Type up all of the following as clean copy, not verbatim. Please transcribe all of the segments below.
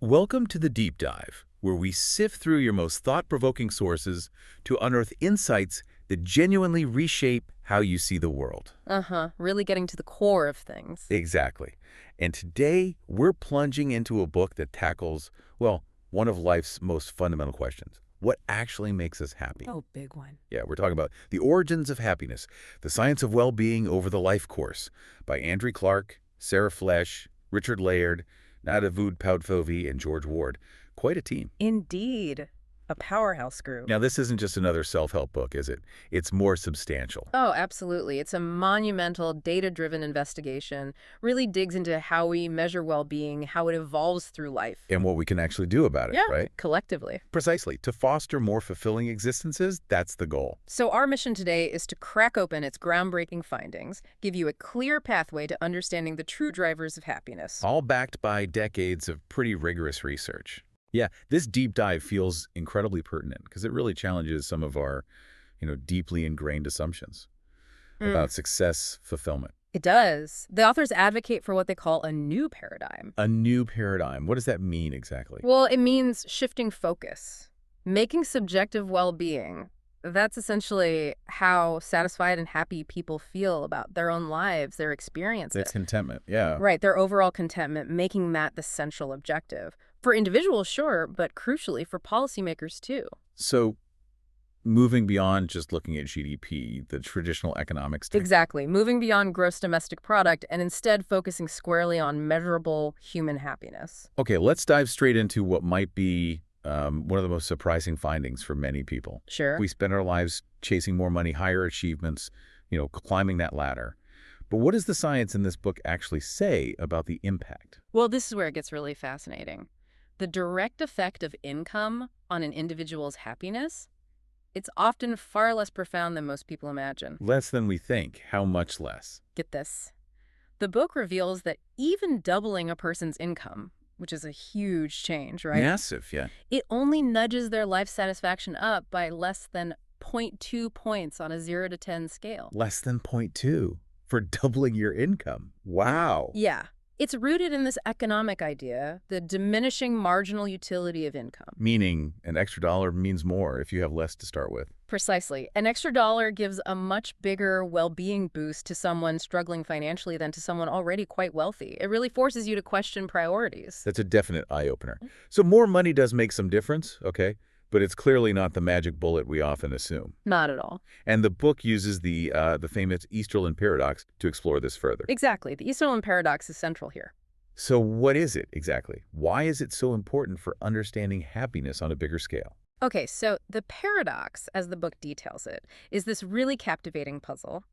Welcome to the Deep Dive, where we sift through your most thought-provoking sources to unearth insights that genuinely reshape how you see the world. Really getting to the core of things. Exactly. And today, we're plunging into a book that tackles, well, one of life's most fundamental questions. What actually makes us happy? Oh, big one. Yeah, we're talking about The Origins of Happiness, The Science of Well-Being Over the Life Course by Andrew Clark, Sarah Flèche, Richard Layard, Nattavudh Powdthavee, and George Ward. Quite a team. Indeed. A powerhouse group. Now, this isn't just another self-help book, is it? It's more substantial. Oh, absolutely. It's a monumental, data-driven investigation. Really digs into how we measure well-being, how it evolves through life. And what we can actually do about it, right? Collectively. Precisely. To foster more fulfilling existences, that's the goal. So our mission today is to crack open its groundbreaking findings, give you a clear pathway to understanding the true drivers of happiness. All backed by decades of pretty rigorous research. Yeah, this deep dive feels incredibly pertinent because it really challenges some of our, deeply ingrained assumptions about success fulfillment. It does. The authors advocate for what they call a new paradigm. A new paradigm. What does that mean exactly? Well, it means shifting focus, making subjective well-being. That's essentially how satisfied and happy people feel about their own lives, their experiences. That's contentment, yeah. Right, their overall contentment, making that the central objective. For individuals, sure, but crucially for policymakers, too. So moving beyond just looking at GDP, the traditional economics. Exactly, moving beyond gross domestic product and instead focusing squarely on measurable human happiness. Okay, let's dive straight into what might be one of the most surprising findings for many people. Sure. We spend our lives chasing more money, higher achievements, climbing that ladder. But what does the science in this book actually say about the impact? Well, this is where it gets really fascinating. The direct effect of income on an individual's happiness, it's often far less profound than most people imagine. Less than we think. How much less? Get this. The book reveals that even doubling a person's income, which is a huge change, right? Massive, yeah. It only nudges their life satisfaction up by less than 0.2 points on a 0 to 10 scale. Less than 0.2 for doubling your income. Wow. Yeah. It's rooted in this economic idea, the diminishing marginal utility of income. Meaning an extra dollar means more if you have less to start with. Precisely. An extra dollar gives a much bigger well-being boost to someone struggling financially than to someone already quite wealthy. It really forces you to question priorities. That's a definite eye-opener. So more money does make some difference, okay? But it's clearly not the magic bullet we often assume. Not at all. And the book uses the famous Easterlin paradox to explore this further. Exactly. The Easterlin paradox is central here. So what is it exactly? Why is it so important for understanding happiness on a bigger scale? Okay, so the paradox, as the book details it, is this really captivating puzzle.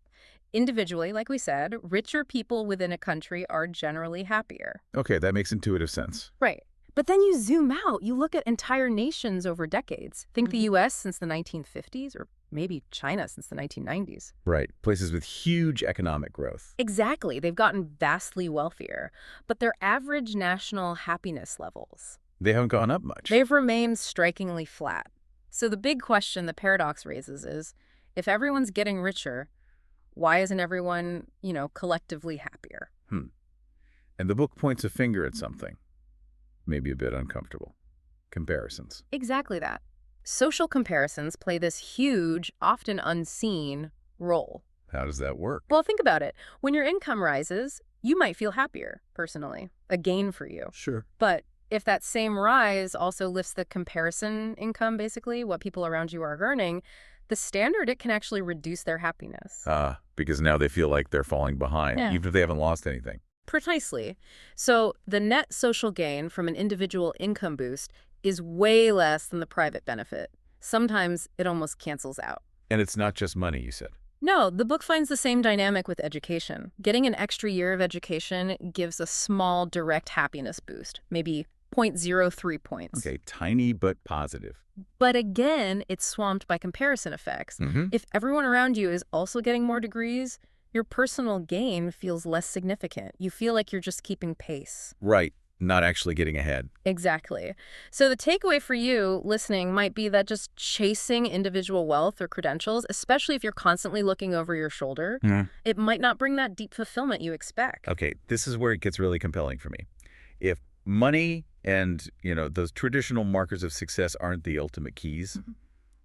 Individually, like we said, richer people within a country are generally happier. Okay, that makes intuitive sense. Right. But then you zoom out, you look at entire nations over decades. Think the U.S. since the 1950s, or maybe China since the 1990s. Right. Places with huge economic growth. Exactly. They've gotten vastly wealthier. But their average national happiness levels, They haven't gone up much. they've remained strikingly flat. So the big question the paradox raises is, if everyone's getting richer, why isn't everyone, collectively happier? And the book points a finger at something. Maybe a bit uncomfortable. Comparisons. Exactly that. Social comparisons play this huge, often unseen role. How does that work? Well, think about it. When your income rises, you might feel happier, personally. A gain for you. Sure. But if that same rise also lifts the comparison income, basically, what people around you are earning, the standard, it can actually reduce their happiness. Because now they feel like they're falling behind, Yeah. even if they haven't lost anything. Precisely. So the net social gain from an individual income boost is way less than the private benefit. Sometimes it almost cancels out. And it's not just money, you said. No, the book finds the same dynamic with education. Getting an extra year of education gives a small direct happiness boost, maybe 0.03 points. Okay, tiny but positive. But again, it's swamped by comparison effects. If everyone around you is also getting more degrees, your personal gain feels less significant. You feel like you're just keeping pace. Right, not actually getting ahead. Exactly. So the takeaway for you listening might be that just chasing individual wealth or credentials, especially if you're constantly looking over your shoulder, it might not bring that deep fulfillment you expect. Okay, this is where it gets really compelling for me. If money And, those traditional markers of success aren't the ultimate keys.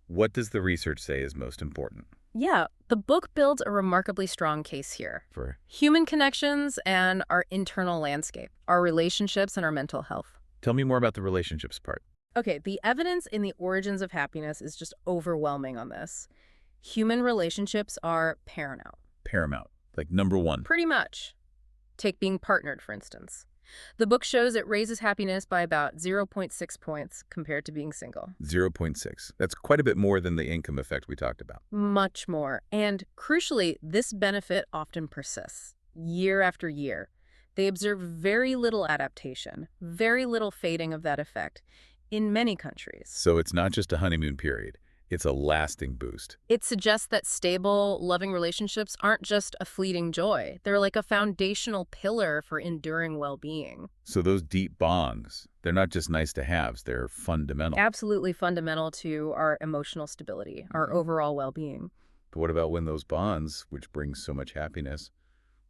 What does the research say is most important? Yeah, the book builds a remarkably strong case here. For Human connections and our internal landscape, our relationships and our mental health. Tell me more about the relationships part. Okay, the evidence in the origins of happiness is just overwhelming on this. Human relationships are paramount. Paramount, like number one. Pretty much. Take being partnered, for instance. The book shows it raises happiness by about 0.6 points compared to being single. 0.6. That's quite a bit more than the income effect we talked about. Much more. And crucially, this benefit often persists, year after year. They observe very little adaptation, very little fading of that effect in many countries. So it's not just a honeymoon period. It's a lasting boost. It suggests that stable, loving relationships aren't just a fleeting joy. They're like a foundational pillar for enduring well-being. So those deep bonds, they're not just nice to haves, they're fundamental. Absolutely fundamental to our emotional stability, our overall well-being. But what about when those bonds, which bring so much happiness,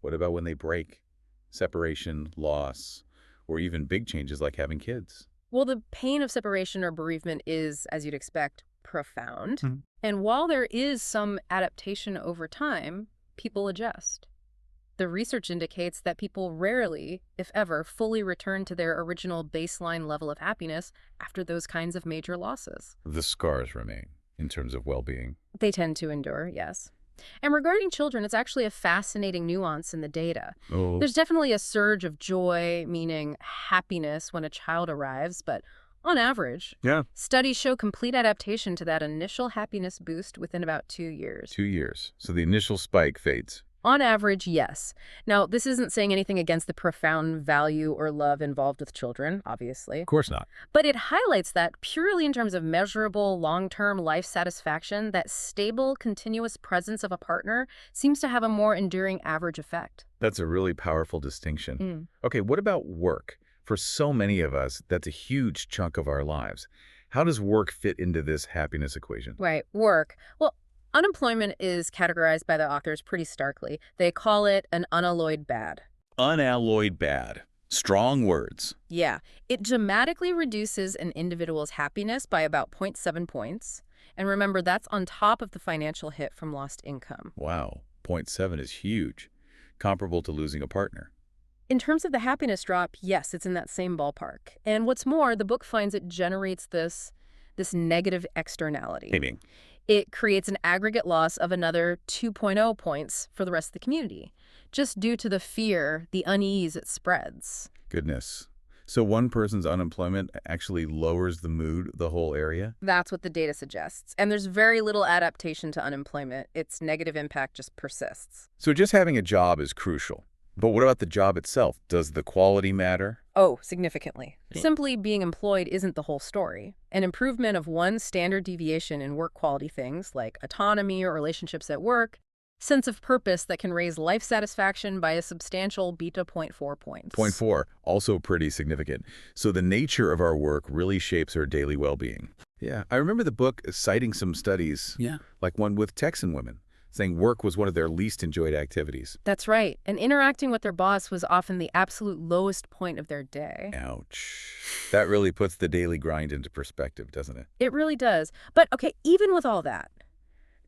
what about when they break? Separation, loss, or even big changes like having kids? Well, the pain of separation or bereavement is, as you'd expect, profound. And while there is some adaptation over time, people adjust. The research indicates that people rarely, if ever, fully return to their original baseline level of happiness after those kinds of major losses. The scars remain in terms of well-being. They tend to endure, yes. And regarding children, it's actually a fascinating nuance in the data. Oh. There's definitely a surge of joy, meaning happiness, when a child arrives, but on average, studies show complete adaptation to that initial happiness boost within about 2 years. 2 years. So the initial spike fades. On average, yes. Now, this isn't saying anything against the profound value or love involved with children, obviously. Of course not. But it highlights that purely in terms of measurable, long-term life satisfaction, that stable, continuous presence of a partner seems to have a more enduring average effect. That's a really powerful distinction. Okay, what about work? For so many of us, that's a huge chunk of our lives. How does work fit into this happiness equation? Right, work. Well, unemployment is categorized by the authors pretty starkly. They call it an unalloyed bad. Unalloyed bad. Strong words. Yeah, it dramatically reduces an individual's happiness by about 0.7 points. And remember, that's on top of the financial hit from lost income. Wow, 0.7 is huge. Comparable to losing a partner. In terms of the happiness drop, yes, it's in that same ballpark. And what's more, the book finds it generates this negative externality. Meaning? It creates an aggregate loss of another 2.0 points for the rest of the community, just due to the fear, the unease it spreads. Goodness. So one person's unemployment actually lowers the mood of the whole area? That's what the data suggests. And there's very little adaptation to unemployment. Its negative impact just persists. So just having a job is crucial. But what about the job itself? Does the quality matter? Oh, significantly. Simply being employed isn't the whole story. An improvement of one standard deviation in work quality things like autonomy or relationships at work, sense of purpose that can raise life satisfaction by a substantial beta 0.4 points. 0.4, also pretty significant. So the nature of our work really shapes our daily well-being. Yeah, I remember the book citing some studies, like one with Texan women, saying work was one of their least enjoyed activities. That's right. And interacting with their boss was often the absolute lowest point of their day. Ouch. That really puts the daily grind into perspective, doesn't it? It really does. But okay, even with all that,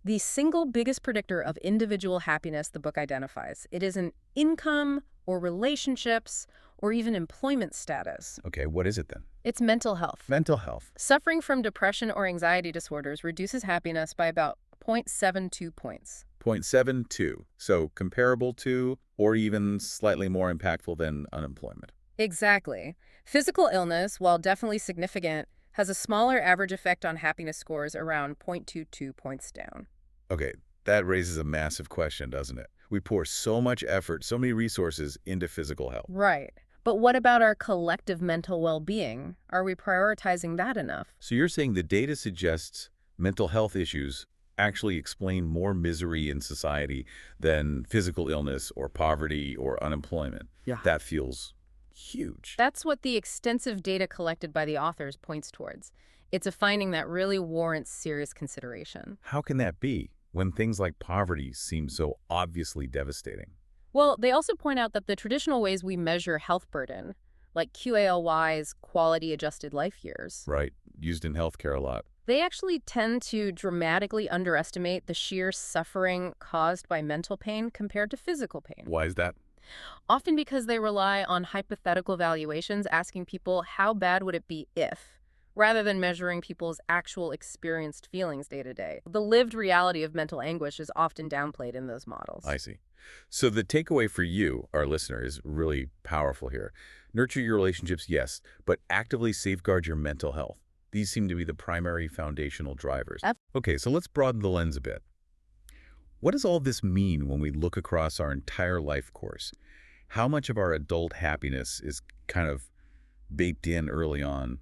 the single biggest predictor of individual happiness the book identifies, it isn't income or relationships or even employment status. Okay, what is it then? It's mental health. Mental health. Suffering from depression or anxiety disorders reduces happiness by about 0.72 points. 0.72. So comparable to or even slightly more impactful than unemployment. Exactly. Physical illness, while definitely significant, has a smaller average effect on happiness scores around 0.22 points down. Okay, that raises a massive question, doesn't it? We pour so much effort, so many resources into physical health. Right. But what about our collective mental well-being? Are we prioritizing that enough? So you're saying the data suggests mental health issues actually explain more misery in society than physical illness or poverty or unemployment. Yeah. That feels huge. That's what the extensive data collected by the authors points towards. It's a finding that really warrants serious consideration. How can that be when things like poverty seem so obviously devastating? Well, they also point out that the traditional ways we measure health burden, like QALY's quality adjusted life years. Right. Used in healthcare a lot. They actually tend to dramatically underestimate the sheer suffering caused by mental pain compared to physical pain. Why is that? Often because they rely on hypothetical valuations, asking people how bad would it be if, rather than measuring people's actual experienced feelings day to day. The lived reality of mental anguish is often downplayed in those models. I see. So the takeaway for you, our listener, is really powerful here. Nurture your relationships, yes, but actively safeguard your mental health. These seem to be the primary foundational drivers. Okay, so let's broaden the lens a bit. What does all this mean when we look across our entire life course? How much of our adult happiness is kind of baked in early on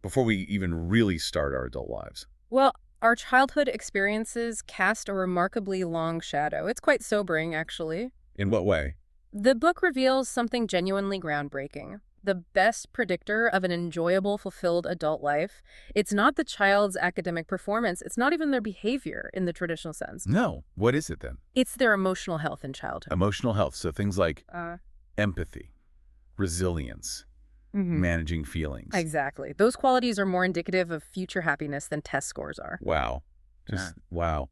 before we even really start our adult lives? Well, our childhood experiences cast a remarkably long shadow. It's quite sobering, actually. In what way? The book reveals something genuinely groundbreaking. The best predictor of an enjoyable, fulfilled adult life, it's not the child's academic performance. It's not even their behavior in the traditional sense. No. What is it then? It's their emotional health in childhood. Emotional health. So things like empathy, resilience, managing feelings. Exactly. Those qualities are more indicative of future happiness than test scores are. Wow. Wow.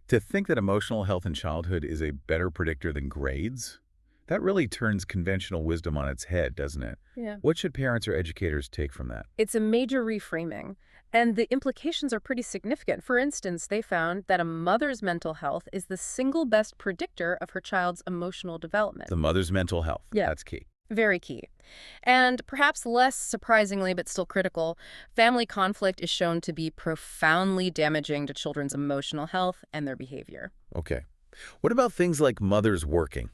To think that emotional health in childhood is a better predictor than grades, that really turns conventional wisdom on its head, doesn't it? Yeah. What should parents or educators take from that? It's a major reframing, and the implications are pretty significant. For instance, they found that a mother's mental health is the single best predictor of her child's emotional development. The mother's mental health. Yeah. That's key. Very key. And perhaps less surprisingly, but still critical, family conflict is shown to be profoundly damaging to children's emotional health and their behavior. Okay. What about things like mothers working?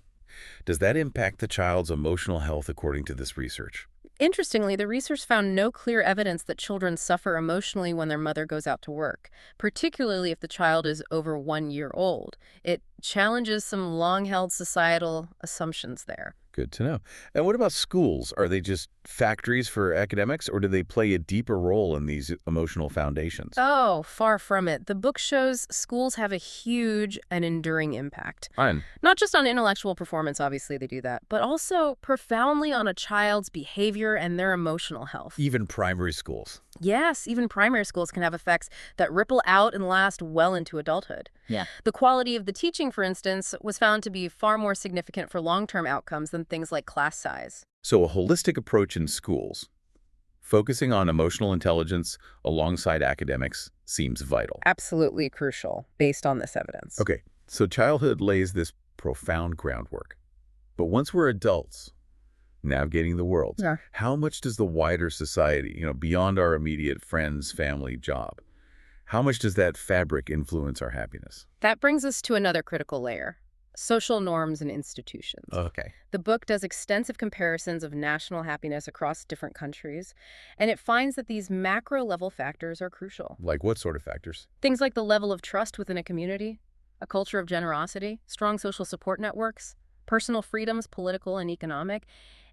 Does that impact the child's emotional health according to this research? Interestingly, the research found no clear evidence that children suffer emotionally when their mother goes out to work, particularly if the child is over 1 year old. It challenges some long-held societal assumptions there. Good to know. And what about schools? Are they just factories for academics, or do they play a deeper role in these emotional foundations? Oh, far from it. The book shows schools have a huge and enduring impact. Fine. Not just on intellectual performance, obviously they do that, but also profoundly on a child's behavior and their emotional health. Even primary schools. Yes, even primary schools can have effects that ripple out and last well into adulthood. Yeah. The quality of the teaching, for instance, was found to be far more significant for long-term outcomes than things like class size. So a holistic approach in schools, focusing on emotional intelligence alongside academics, seems vital. Absolutely crucial, based on this evidence. Okay, so childhood lays this profound groundwork. But once we're adults, navigating the world, how much does the wider society, beyond our immediate friends, family, job, how much does that fabric influence our happiness? That brings us to another critical layer: social norms and institutions. Okay. The book does extensive comparisons of national happiness across different countries, and it finds that these macro-level factors are crucial. Like what sort of factors? Things like the level of trust within a community, a culture of generosity, strong social support networks, personal freedoms, political and economic,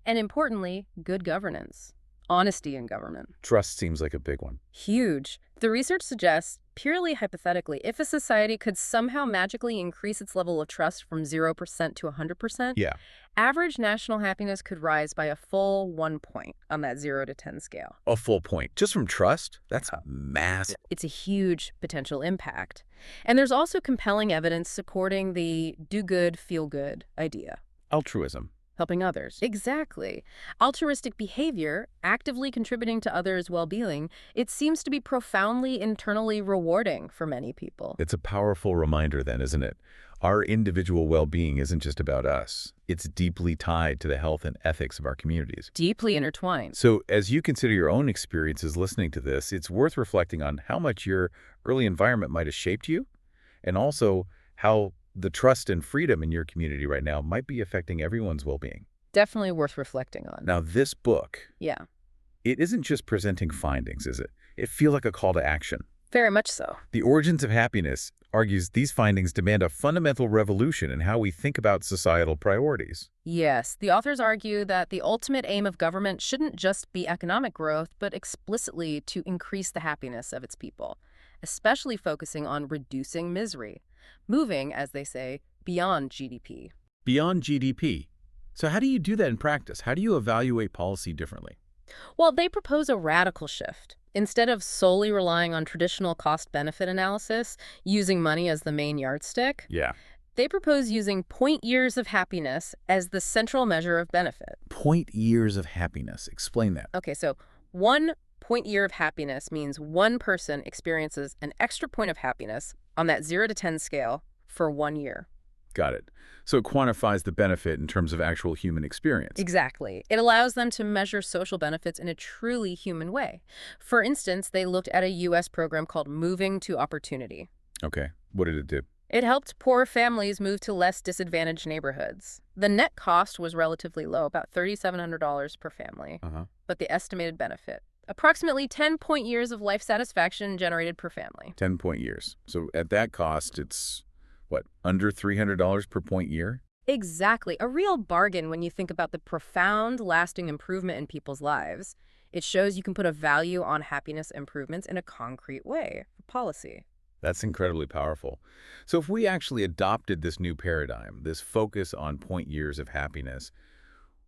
and importantly, good governance, honesty in government. Trust seems like a big one. Huge. The research suggests, purely hypothetically, if a society could somehow magically increase its level of trust from 0% to 100%, average national happiness could rise by a full 1 point on that 0 to 10 scale. A full point. Just from trust? That's massive. It's a huge potential impact. And there's also compelling evidence supporting the do good, feel good idea. Altruism. Helping others. Exactly. Altruistic behavior, actively contributing to others' well-being, it seems to be profoundly internally rewarding for many people. It's a powerful reminder then, isn't it? Our individual well-being isn't just about us. It's deeply tied to the health and ethics of our communities. Deeply intertwined. So as you consider your own experiences listening to this, it's worth reflecting on how much your early environment might have shaped you, and also how the trust and freedom in your community right now might be affecting everyone's well-being. Definitely worth reflecting on. Now, this book, it isn't just presenting findings, is it? It feels like a call to action. Very much so. The Origins of Happiness argues these findings demand a fundamental revolution in how we think about societal priorities. Yes, the authors argue that the ultimate aim of government shouldn't just be economic growth, but explicitly to increase the happiness of its people, especially focusing on reducing misery, moving, as they say, beyond GDP. Beyond GDP. So how do you do that in practice? How do you evaluate policy differently? Well, they propose a radical shift. Instead of solely relying on traditional cost-benefit analysis, using money as the main yardstick, Yeah. they propose using point years of happiness as the central measure of benefit. Point years of happiness. Explain that. Okay, so 1 point year of happiness means one person experiences an extra point of happiness on that 0 to 10 scale for 1 year. Got it. So it quantifies the benefit in terms of actual human experience. Exactly. It allows them to measure social benefits in a truly human way. For instance, they looked at a U.S. program called Moving to Opportunity. Okay. What did it do? It helped poor families move to less disadvantaged neighborhoods. The net cost was relatively low, about $3,700 per family. But the estimated benefit, approximately 10 years of life satisfaction generated per family. 10 years. So at that cost, it's, what, under $300 per year? Exactly. A real bargain when you think about the profound, lasting improvement in people's lives. It shows you can put a value on happiness improvements in a concrete way for policy. That's incredibly powerful. So if we actually adopted this new paradigm, this focus on point years of happiness,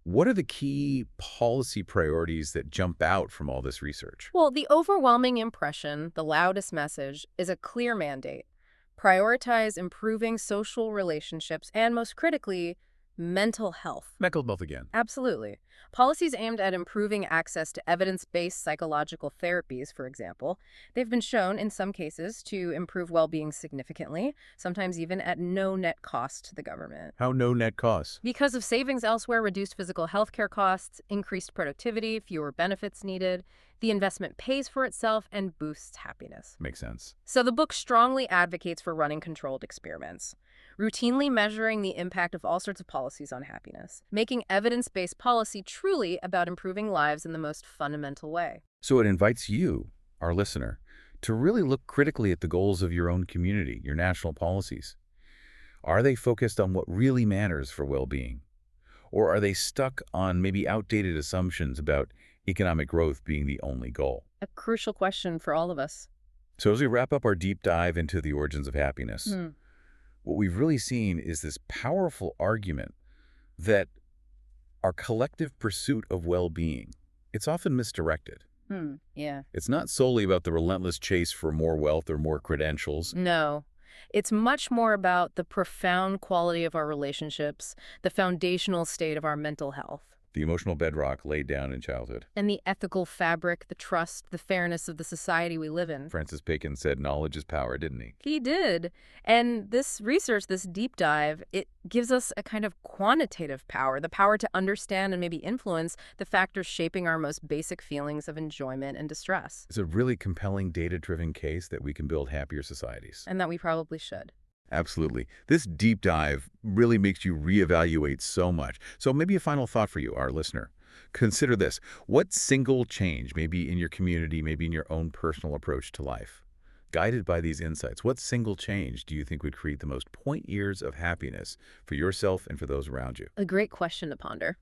what are the key policy priorities that jump out from all this research? Well, the overwhelming impression, the loudest message, is a clear mandate. Prioritize improving social relationships and, most critically, mental health. Mental health again. Absolutely. Policies aimed at improving access to evidence-based psychological therapies, for example, they've been shown in some cases to improve well-being significantly, sometimes even at no net cost to the government. How no net costs? Because of savings elsewhere, reduced physical health care costs, increased productivity, fewer benefits needed, the investment pays for itself and boosts happiness. Makes sense. So the book strongly advocates for running controlled experiments, routinely measuring the impact of all sorts of policies on happiness, making evidence-based policy truly about improving lives in the most fundamental way. So it invites you, our listener, to really look critically at the goals of your own community, your national policies. Are they focused on what really matters for well-being? Or are they stuck on maybe outdated assumptions about economic growth being the only goal? A crucial question for all of us. So as we wrap up our deep dive into the origins of happiness, what we've really seen is this powerful argument that our collective pursuit of well-being, it's often misdirected. Yeah. It's not solely about the relentless chase for more wealth or more credentials. No. It's much more about the profound quality of our relationships, the foundational state of our mental health. The emotional bedrock laid down in childhood. And the ethical fabric, the trust, the fairness of the society we live in. Francis Bacon said knowledge is power, didn't he? He did. And this research, this deep dive, it gives us a kind of quantitative power, the power to understand and maybe influence the factors shaping our most basic feelings of enjoyment and distress. It's a really compelling data-driven case that we can build happier societies. And that we probably should. Absolutely. This deep dive really makes you reevaluate so much. So maybe a final thought for you, our listener. Consider this. What single change, maybe in your community, maybe in your own personal approach to life, guided by these insights, what single change do you think would create the most point years of happiness for yourself and for those around you? A great question to ponder.